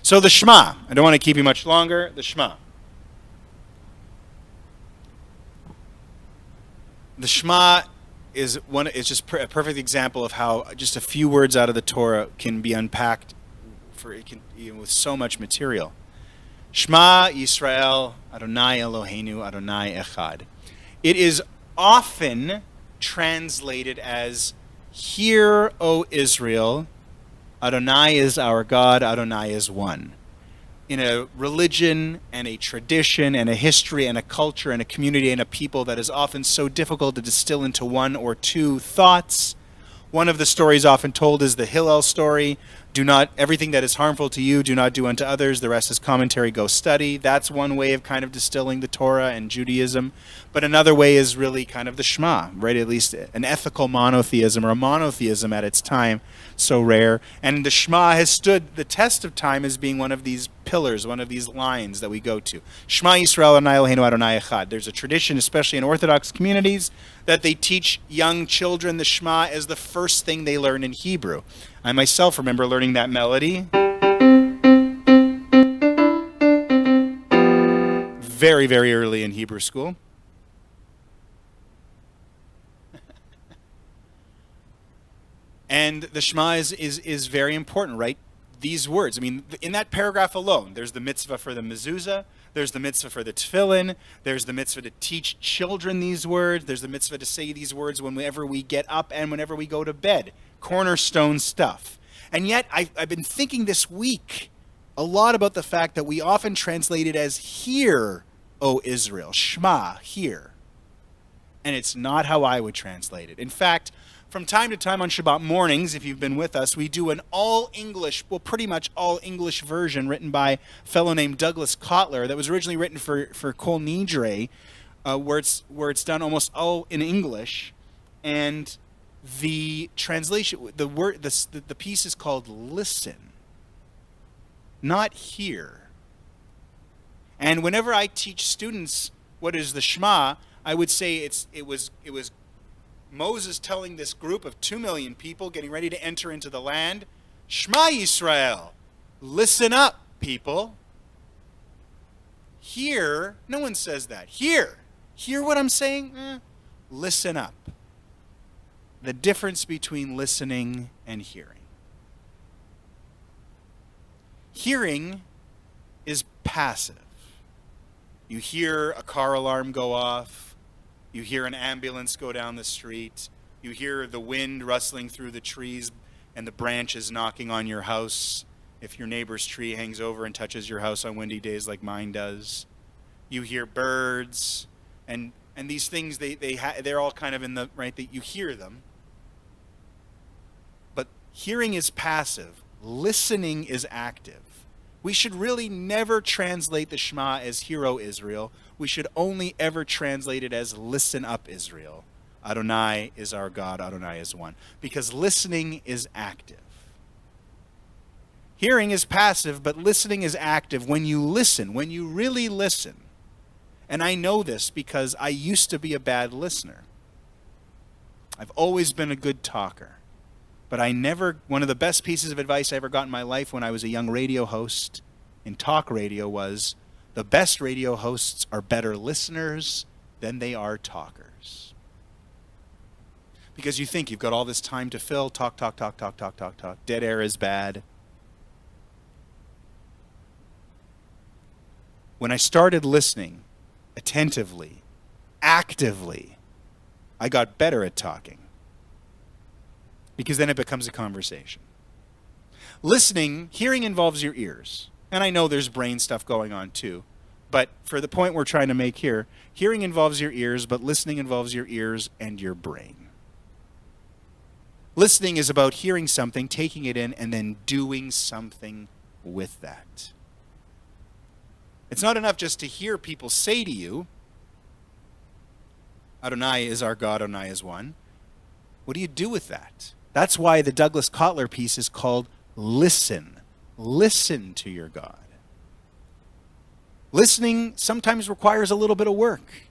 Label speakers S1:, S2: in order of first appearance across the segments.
S1: So the Shema. I don't want to keep you much longer. The Shema. The Shema is just a perfect example of how just a few words out of the Torah can be unpacked with so much material. Shema Yisrael Adonai Eloheinu Adonai Echad. It is often translated as, "Hear, O Israel, Adonai is our God, Adonai is one." In a religion and a tradition and a history and a culture and a community and a people that is often so difficult to distill into one or two thoughts. One of the stories often told is the Hillel story. Everything that is harmful to you, do not do unto others. The rest is commentary, go study. That's one way of kind of distilling the Torah and Judaism. But another way is really kind of the Shema, right? At least an ethical monotheism or a monotheism at its time, so rare. And the Shema has stood the test of time as being one of these pillars, one of these lines that we go to. Shema Yisrael Adonai Eloheinu Adonai Echad. There's a tradition, especially in Orthodox communities, that they teach young children the Shema as the first thing they learn in Hebrew. I myself remember learning that melody very, very early in Hebrew school. And the Shema is very important, right? These words, I mean, in that paragraph alone, there's the mitzvah for the mezuzah, there's the mitzvah for the tefillin, there's the mitzvah to teach children these words, there's the mitzvah to say these words whenever we get up and whenever we go to bed. Cornerstone stuff. And yet, I've been thinking this week a lot about the fact that we often translate it as, "Hear, O Israel," Shema, hear. And it's not how I would translate it. In fact, from time to time on Shabbat mornings, if you've been with us, we do an pretty much all English version written by a fellow named Douglas Kotler that was originally written for Kol Nidre, where it's done almost all in English. And the translation, the piece is called "Listen," not "Hear." And whenever I teach students what is the Shema, I would say it was Moses telling this group of 2 million people getting ready to enter into the land, "Shema Yisrael, listen up, people. Hear," no one says that. Hear what I'm saying? Listen up. The difference between listening and hearing. Hearing is passive. You hear a car alarm go off. You hear an ambulance go down the street. You hear the wind rustling through the trees and the branches knocking on your house if your neighbor's tree hangs over and touches your house on windy days like mine does. You hear birds and these things, they're all kind of in the, right, that you hear them. But hearing is passive. Listening is active. We should really never translate the Shema as "Hear, O Israel." We should only ever translate it as "Listen up, Israel. Adonai is our God, Adonai is one." Because listening is active. Hearing is passive, but listening is active. When you listen, when you really listen, and I know this because I used to be a bad listener. I've always been a good talker. But one of the best pieces of advice I ever got in my life when I was a young radio host in talk radio was, the best radio hosts are better listeners than they are talkers. Because you think you've got all this time to fill, talk. Dead air is bad. When I started listening attentively, actively, I got better at talking. Because then it becomes a conversation. Hearing involves your ears. And I know there's brain stuff going on too. But for the point we're trying to make here, hearing involves your ears, but listening involves your ears and your brain. Listening is about hearing something, taking it in, and then doing something with that. It's not enough just to hear people say to you, "Adonai is our God, Adonai is one." What do you do with that? That's why the Douglas Kotler piece is called "Listen." Listen to your God. Listening sometimes requires a little bit of work.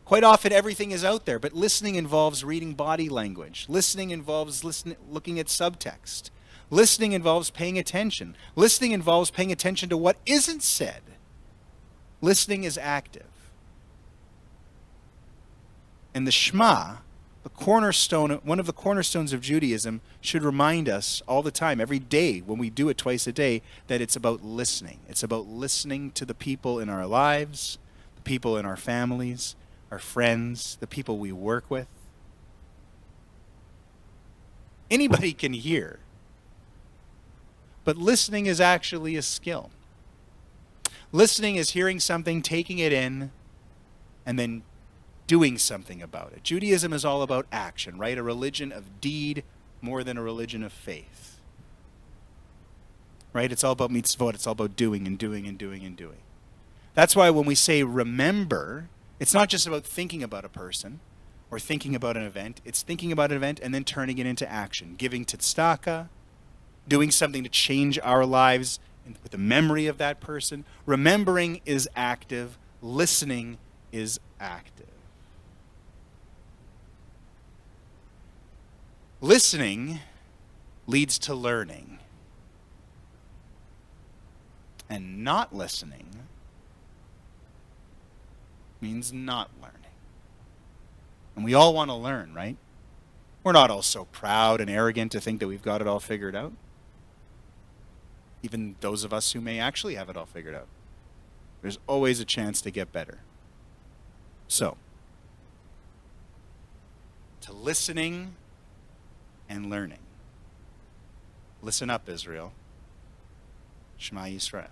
S1: Quite often everything is out there, but listening involves reading body language. Listening involves looking at subtext. Listening involves paying attention. Listening involves paying attention to what isn't said. Listening is active. And the Shema, the cornerstone, one of the cornerstones of Judaism, should remind us all the time, every day, when we do it twice a day, that it's about listening. It's about listening to the people in our lives, the people in our families, our friends, the people we work with. Anybody can hear. But listening is actually a skill. Listening is hearing something, taking it in, and then doing something about it. Judaism is all about action, right? A religion of deed more than a religion of faith. Right? It's all about mitzvot. It's all about doing and doing and doing and doing. That's why when we say remember, it's not just about thinking about a person or thinking about an event. It's thinking about an event and then turning it into action. Giving tzedakah, doing something to change our lives with the memory of that person. Remembering is active. Listening is active. Listening leads to learning. And not listening means not learning. And we all want to learn, right? We're not all so proud and arrogant to think that we've got it all figured out. Even those of us who may actually have it all figured out. There's always a chance to get better. So, to listening and learning. Listen up, Israel. Shema Yisrael.